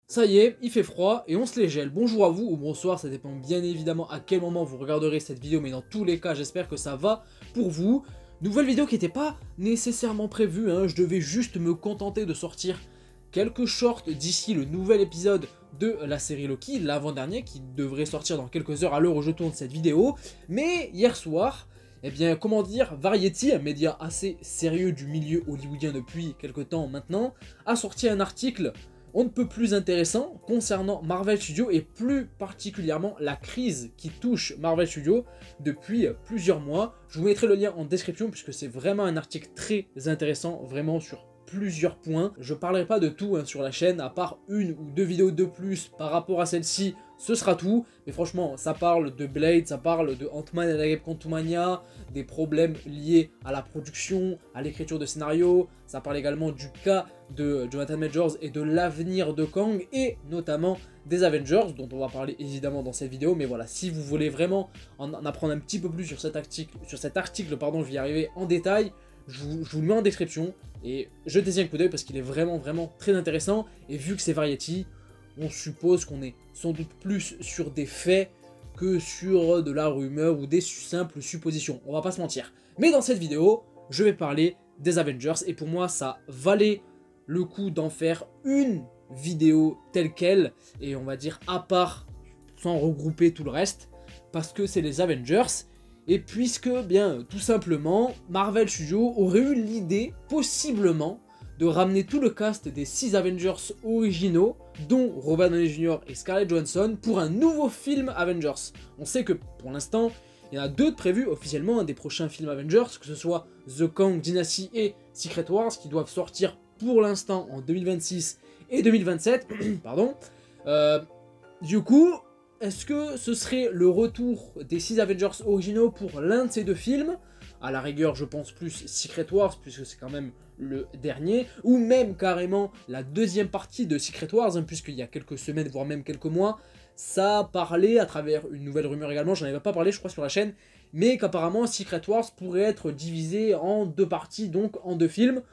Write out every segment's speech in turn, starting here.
Ça y est, il fait froid et on se les gèle. Bonjour à vous ou bonsoir, ça dépend bien évidemment à quel moment vous regarderez cette vidéo, mais dans tous les cas, j'espère que ça va pour vous. Nouvelle vidéo qui n'était pas nécessairement prévue, hein. Je devais juste me contenter de sortir quelques shorts d'ici le nouvel épisode de la série Loki, l'avant-dernier, qui devrait sortir dans quelques heures à l'heure où je tourne cette vidéo. Mais hier soir, eh bien, comment dire, Variety, un média assez sérieux du milieu hollywoodien depuis quelques temps maintenant, a sorti un article on ne peut plus intéressant concernant Marvel Studios et plus particulièrement la crise qui touche Marvel Studios depuis plusieurs mois. Je vous mettrai le lien en description puisque c'est vraiment un article très intéressant, vraiment sur plusieurs points. Je parlerai pas de tout sur la chaîne, à part une ou deux vidéos de plus par rapport à celle-ci, ce sera tout. Mais franchement, ça parle de Blade, ça parle de Ant-Man et la Guêpe Quantumania, des problèmes liés à la production, à l'écriture de scénario. Ça parle également du cas de Jonathan Majors et de l'avenir de Kang, et notamment des Avengers, dont on va parler évidemment dans cette vidéo. Mais voilà, si vous voulez vraiment en apprendre un petit peu plus sur cet article, pardon, je vais y arriver en détail. Je vous le mets en description et jetez-y un coup d'œil parce qu'il est vraiment très intéressant. Et vu que c'est Variety, on suppose qu'on est sans doute plus sur des faits que sur de la rumeur ou des simples suppositions. On va pas se mentir. Mais dans cette vidéo, je vais parler des Avengers et pour moi, ça valait le coup d'en faire une vidéo telle quelle et on va dire à part, sans regrouper tout le reste, parce que c'est les Avengers. Et puisque, bien, tout simplement, Marvel Studios aurait eu l'idée, possiblement, de ramener tout le cast des 6 Avengers originaux, dont Robert Downey Jr. et Scarlett Johansson, pour un nouveau film Avengers. On sait que, pour l'instant, il y en a deux de prévus officiellement, des prochains films Avengers, que ce soit The Kang Dynasty et Secret Wars, qui doivent sortir pour l'instant en 2026 et 2027, pardon. Du coup, est-ce que ce serait le retour des 6 Avengers originaux pour l'un de ces deux films? À la rigueur, je pense plus Secret Wars, puisque c'est quand même le dernier, ou même carrément la deuxième partie de Secret Wars, puisqu'il y a quelques semaines, voire même quelques mois, ça parlait à travers une nouvelle rumeur également, j'en avais pas parlé je crois sur la chaîne, mais qu'apparemment Secret Wars pourrait être divisé en deux parties, donc en deux films.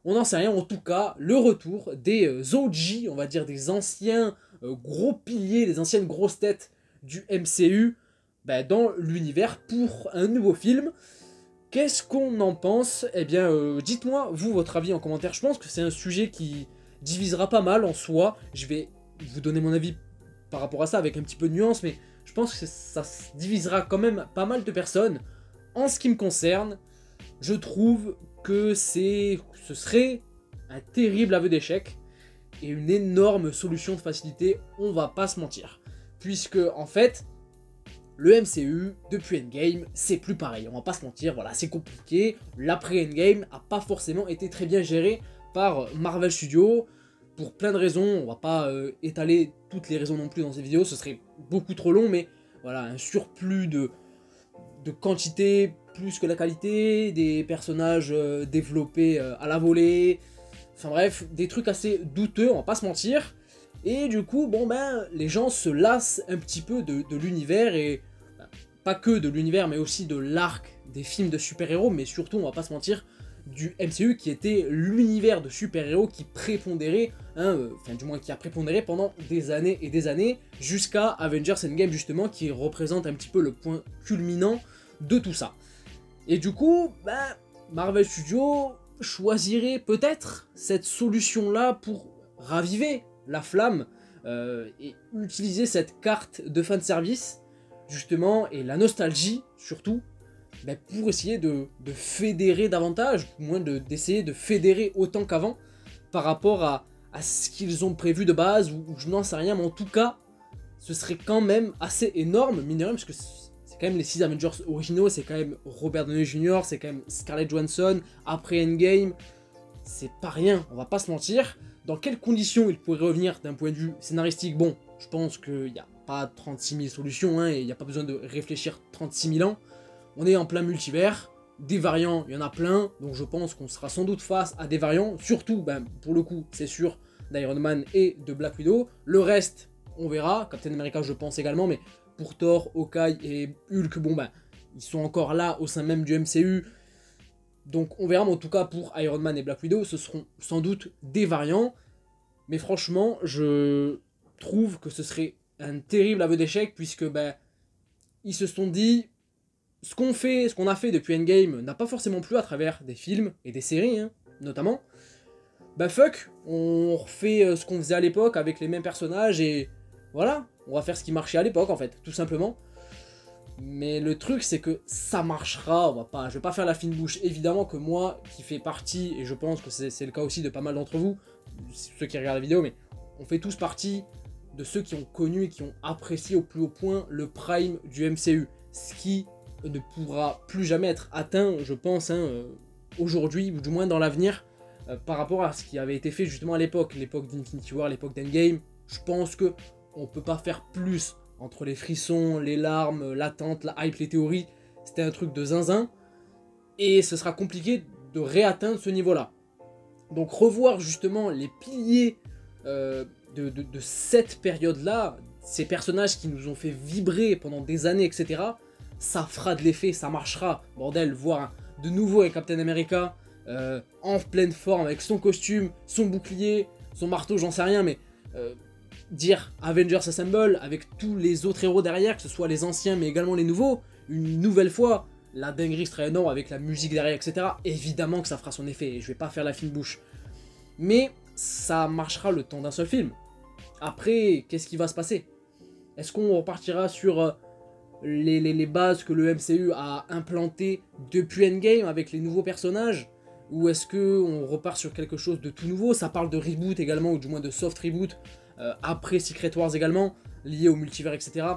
On n'en sait rien, en tout cas, le retour des OG, on va dire des anciens gros piliers, les anciennes grosses têtes du MCU dans l'univers pour un nouveau film. Qu'est-ce qu'on en pense? Eh bien, dites-moi, vous, votre avis en commentaire. Je pense que c'est un sujet qui divisera pas mal en soi. Je vais vous donner mon avis par rapport à ça avec un petit peu de nuance, mais je pense que ça divisera quand même pas mal de personnes. En ce qui me concerne, je trouve que ce serait un terrible aveu d'échec et une énorme solution de facilité, on va pas se mentir. Puisque, en fait, le MCU, depuis Endgame, c'est plus pareil, on va pas se mentir, voilà, c'est compliqué. L'après-Endgame a pas forcément été très bien géré par Marvel Studios, pour plein de raisons, on va pas étaler toutes les raisons non plus dans cette vidéo, ce serait beaucoup trop long, mais voilà, un surplus de quantité plus que la qualité, des personnages développés à la volée, enfin bref, des trucs assez douteux, on va pas se mentir. Et du coup, bon les gens se lassent un petit peu de l'univers, et pas que de l'univers, mais aussi de l'arc des films de super-héros, mais surtout, on va pas se mentir, du MCU qui était l'univers de super-héros qui prépondérait, enfin du moins qui a prépondéré pendant des années et des années, jusqu'à Avengers Endgame justement, qui représente un petit peu le point culminant de tout ça. Et du coup, Marvel Studios choisirait peut-être cette solution-là pour raviver la flamme et utiliser cette carte de fanservice, justement, et la nostalgie surtout, pour essayer de fédérer davantage, ou moins d'essayer de fédérer autant qu'avant, par rapport à ce qu'ils ont prévu de base, ou je n'en sais rien, mais en tout cas, ce serait quand même assez énorme, mine de rien, parce que c'est quand même les 6 Avengers originaux, c'est quand même Robert Downey Jr., c'est quand même Scarlett Johansson, après Endgame, c'est pas rien, on va pas se mentir. Dans quelles conditions il pourrait revenir d'un point de vue scénaristique? Bon, je pense qu'il n'y a pas 36 000 solutions, et il n'y a pas besoin de réfléchir 36 000 ans. On est en plein multivers, des variants, il y en a plein, donc je pense qu'on sera sans doute face à des variants, surtout, pour le coup, c'est sûr, d'Iron Man et de Black Widow. Le reste, on verra, Captain America je pense également, mais pour Thor, Hawkeye et Hulk, ils sont encore là au sein même du MCU, donc on verra, mais en tout cas pour Iron Man et Black Widow, ce seront sans doute des variants. Mais franchement, je trouve que ce serait un terrible aveu d'échec, puisque ben, ils se sont dit, ce qu'on a fait depuis Endgame n'a pas forcément plu à travers des films et des séries, hein, notamment. Bah fuck, on refait ce qu'on faisait à l'époque avec les mêmes personnages et voilà, on va faire ce qui marchait à l'époque en fait, tout simplement. Mais le truc c'est que ça marchera, je vais pas faire la fine bouche. Évidemment que moi, qui fais partie, et je pense que c'est le cas aussi de pas mal d'entre vous, ceux qui regardent la vidéo, mais on fait tous partie de ceux qui ont connu et qui ont apprécié au plus haut point le prime du MCU. Ce qui ne pourra plus jamais être atteint, je pense, hein, aujourd'hui, ou du moins dans l'avenir, par rapport à ce qui avait été fait justement à l'époque d'Infinity War, l'époque d'Endgame. Je pense que on peut pas faire plus entre les frissons, les larmes, l'attente, la hype, les théories. C'était un truc de zinzin, et ce sera compliqué réatteindre ce niveau-là. Donc revoir justement les piliers de cette période-là, ces personnages qui nous ont fait vibrer pendant des années, etc., ça fera de l'effet, ça marchera. Bordel, voir de nouveau un Captain America en pleine forme, avec son costume, son bouclier, son marteau, j'en sais rien, mais dire Avengers Assemble, avec tous les autres héros derrière, que ce soit les anciens, mais également les nouveaux, une nouvelle fois, la dinguerie serait énorme avec la musique derrière, etc. Évidemment que ça fera son effet, et je vais pas faire la fine bouche. Mais ça marchera le temps d'un seul film. Après, qu'est-ce qui va se passer? Est-ce qu'on repartira sur les bases que le MCU a implantées depuis Endgame avec les nouveaux personnages? Ou est-ce qu'on repart sur quelque chose de tout nouveau? Ça parle de reboot également, ou du moins de soft reboot, après Secret Wars également, lié au multivers, etc.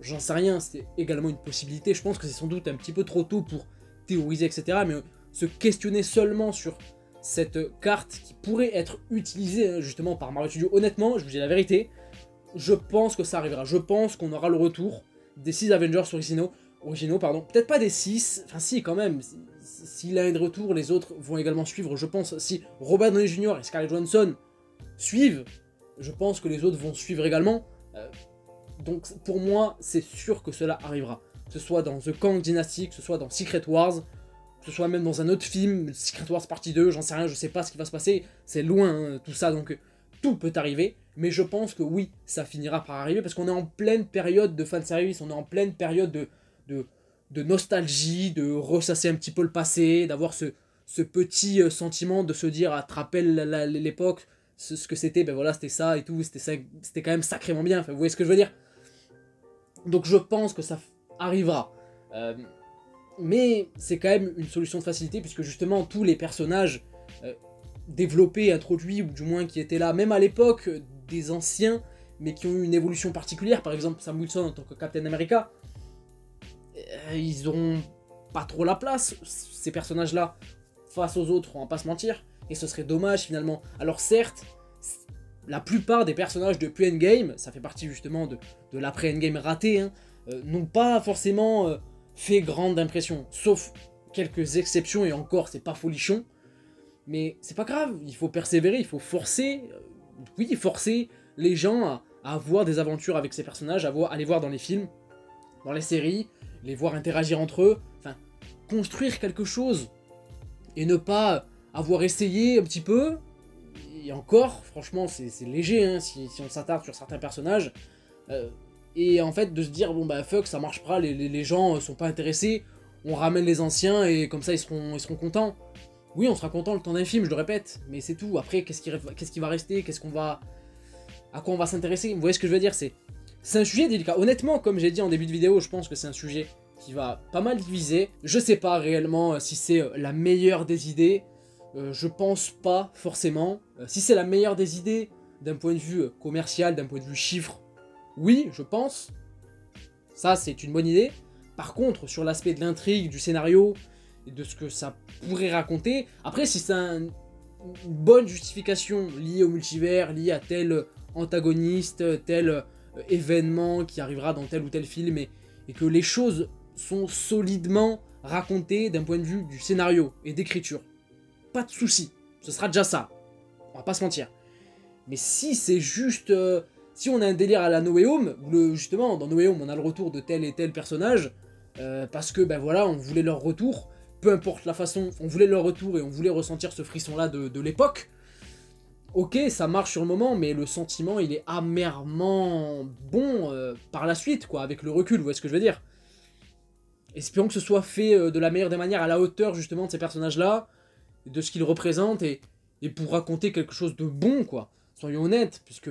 J'en sais rien, c'est également une possibilité. Je pense que c'est sans doute un petit peu trop tôt pour théoriser, etc. Mais se questionner seulement sur cette carte qui pourrait être utilisée justement par Marvel Studios, honnêtement, je vous dis la vérité, je pense que ça arrivera. Je pense qu'on aura le retour des 6 Avengers originaux, pardon. Peut-être pas des 6, enfin si quand même, s'il a un retour, les autres vont également suivre, je pense. Si Robert Downey Jr. et Scarlett Johansson suivent, je pense que les autres vont suivre également. Donc pour moi, c'est sûr que cela arrivera. Que ce soit dans The Kang Dynasty, que ce soit dans Secret Wars, que ce soit même dans un autre film, Secret Wars partie 2, j'en sais rien, je sais pas ce qui va se passer, c'est loin hein, tout ça, donc tout peut arriver, mais je pense que oui, ça finira par arriver, parce qu'on est en pleine période de fanservice, on est en pleine période de nostalgie, de ressasser un petit peu le passé, d'avoir ce petit sentiment de se dire, ah, te rappelles l'époque, ce que c'était, ben voilà, c'était ça et tout, c'était quand même sacrément bien, enfin, vous voyez ce que je veux dire? Donc je pense que ça arrivera. Mais c'est quand même une solution de facilité, puisque justement tous les personnages développés, introduits, ou du moins qui étaient là, même à l'époque des anciens, mais qui ont eu une évolution particulière, par exemple Sam Wilson en tant que Captain America, ils ont pas trop la place, ces personnages-là, face aux autres, on va pas se mentir, et ce serait dommage finalement. Alors certes, la plupart des personnages depuis Endgame, ça fait partie justement de l'après-Endgame raté, hein, n'ont pas forcément fait grande impression, sauf quelques exceptions, et encore c'est pas folichon, mais c'est pas grave, il faut persévérer, il faut forcer, oui, forcer les gens à avoir des aventures avec ces personnages, à les voir dans les films, dans les séries, les voir interagir entre eux, enfin, construire quelque chose, et ne pas avoir essayé un petit peu, et encore, franchement, c'est léger, hein, si on s'attarde sur certains personnages, et en fait de se dire, bon bah fuck, ça marche pas, les gens sont pas intéressés, on ramène les anciens, et comme ça ils seront contents. Oui, on sera content le temps d'un film, je le répète, mais c'est tout. Après, qu'est-ce qui va rester, à quoi on va s'intéresser? Vous voyez ce que je veux dire? C'est un sujet délicat. Honnêtement, comme j'ai dit en début de vidéo, je pense que c'est un sujet qui va pas mal diviser. Je sais pas réellement si c'est la meilleure des idées. Je pense pas forcément. Si c'est la meilleure des idées d'un point de vue commercial, d'un point de vue chiffre, oui, je pense. Ça, c'est une bonne idée. Par contre, sur l'aspect de l'intrigue, du scénario, et de ce que ça pourrait raconter, après, si c'est une bonne justification liée au multivers, liée à tel antagoniste, tel événement qui arrivera dans tel ou tel film, et que les choses sont solidement racontées d'un point de vue du scénario et d'écriture, pas de souci, ce sera déjà ça, on va pas se mentir. Mais si c'est juste... si on a un délire à la No Way Home, où justement, dans No Way Home, on a le retour de tel et tel personnage, parce que, ben voilà, on voulait leur retour, peu importe la façon, on voulait leur retour et on voulait ressentir ce frisson-là de l'époque, Ok, ça marche sur le moment, mais le sentiment, il est amèrement bon par la suite, quoi, avec le recul, vous voyez ce que je veux dire? Espérons que ce soit fait de la meilleure des manières, à la hauteur, justement, de ces personnages-là, de ce qu'ils représentent, et pour raconter quelque chose de bon, quoi. Soyons honnêtes, puisque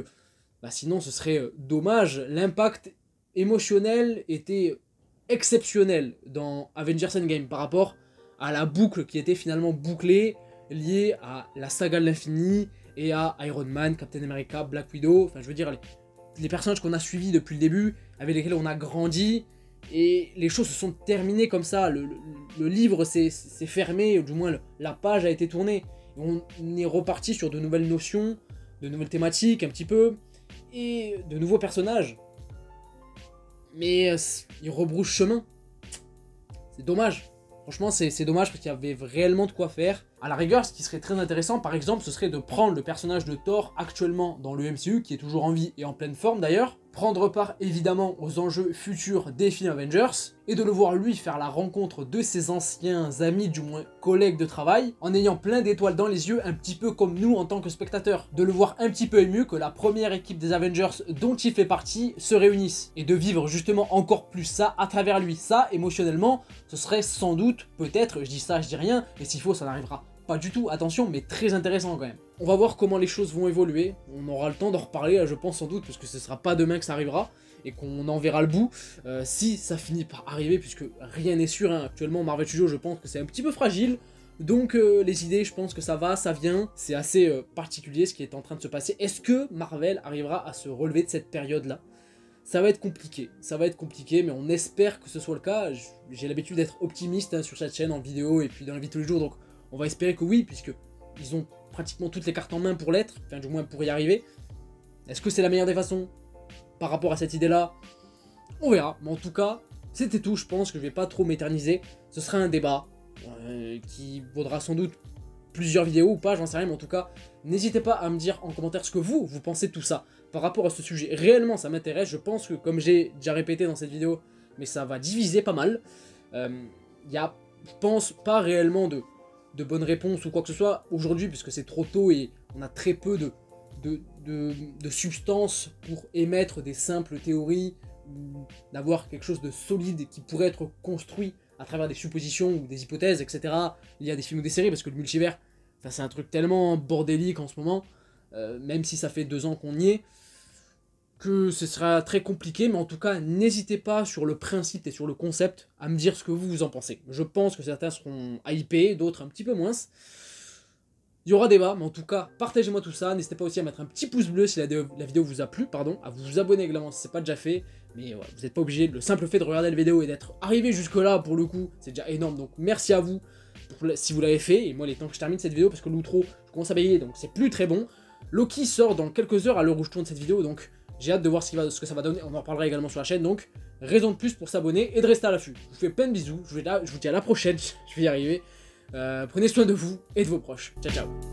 bah, sinon, ce serait dommage. L'impact émotionnel était exceptionnel dans Avengers Endgame par rapport à la boucle qui était finalement bouclée, liée à la saga de l'infini, et à Iron Man, Captain America, Black Widow, enfin je veux dire les personnages qu'on a suivis depuis le début, avec lesquels on a grandi, et les choses se sont terminées comme ça, le livre s'est fermé, ou du moins la page a été tournée, et on est reparti sur de nouvelles notions, de nouvelles thématiques un petit peu, et de nouveaux personnages. Mais ils rebroussent chemin, c'est dommage. Franchement, c'est dommage parce qu'il y avait réellement de quoi faire. À la rigueur, ce qui serait très intéressant, par exemple, ce serait de prendre le personnage de Thor actuellement dans le MCU, qui est toujours en vie et en pleine forme d'ailleurs, prendre part évidemment aux enjeux futurs des films Avengers, et de le voir lui faire la rencontre de ses anciens amis, du moins collègues de travail, en ayant plein d'étoiles dans les yeux, un petit peu comme nous en tant que spectateurs. De le voir un petit peu ému que la première équipe des Avengers dont il fait partie se réunisse, et de vivre justement encore plus ça à travers lui. Ça, émotionnellement, ce serait sans doute, peut-être, je dis ça, je dis rien, et s'il faut, ça n'arrivera pas du tout, attention, mais très intéressant quand même. On va voir comment les choses vont évoluer, on aura le temps d'en reparler, je pense sans doute, parce que ce sera pas demain que ça arrivera, et qu'on en verra le bout, si ça finit par arriver, puisque rien n'est sûr, hein. Actuellement Marvel Studios, je pense que c'est un petit peu fragile, donc les idées, je pense que ça va, ça vient, c'est assez particulier ce qui est en train de se passer. Est-ce que Marvel arrivera à se relever de cette période-là? Ça va être compliqué, mais on espère que ce soit le cas. J'ai l'habitude d'être optimiste hein, sur cette chaîne, en vidéo, et puis dans la vie de tous les jours, donc on va espérer que oui, puisque ils ont pratiquement toutes les cartes en main pour l'être, enfin du moins pour y arriver. Est-ce que c'est la meilleure des façons par rapport à cette idée-là? On verra, mais en tout cas, c'était tout, je pense que je vais pas trop m'éterniser. Ce sera un débat qui vaudra sans doute plusieurs vidéos ou pas, j'en sais rien, mais en tout cas, n'hésitez pas à me dire en commentaire ce que vous pensez de tout ça par rapport à ce sujet. Réellement, ça m'intéresse, je pense que comme j'ai déjà répété dans cette vidéo, mais ça va diviser pas mal. Il y a, je pense, pas réellement de bonnes réponses ou quoi que ce soit aujourd'hui, puisque c'est trop tôt et on a très peu de substance pour émettre des simples théories, ou d'avoir quelque chose de solide qui pourrait être construit à travers des suppositions ou des hypothèses, etc. Il y a des films ou des séries, parce que le multivers, c'est un truc tellement bordélique en ce moment, même si ça fait 2 ans qu'on y est, que ce sera très compliqué, mais en tout cas, n'hésitez pas sur le principe et sur le concept à me dire ce que vous en pensez. Je pense que certains seront hypés, d'autres un petit peu moins. Il y aura débat, mais en tout cas, partagez-moi tout ça. N'hésitez pas aussi à mettre un petit pouce bleu si la vidéo vous a plu, à vous abonner également si ce n'est pas déjà fait. Mais ouais, vous n'êtes pas obligé, le simple fait de regarder la vidéo et d'être arrivé jusque là, pour le coup, c'est déjà énorme. Donc merci à vous si vous l'avez fait. Et moi, il est temps que je termine cette vidéo parce que l'outro, je commence à bailler, donc c'est plus très bon. Loki sort dans quelques heures à l'heure où je tourne cette vidéo, donc j'ai hâte de voir ce que ça va donner. On en reparlera également sur la chaîne, donc raison de plus pour s'abonner et de rester à l'affût. Je vous fais plein de bisous, je vous dis à la prochaine, je vais y arriver. Prenez soin de vous et de vos proches. Ciao, ciao.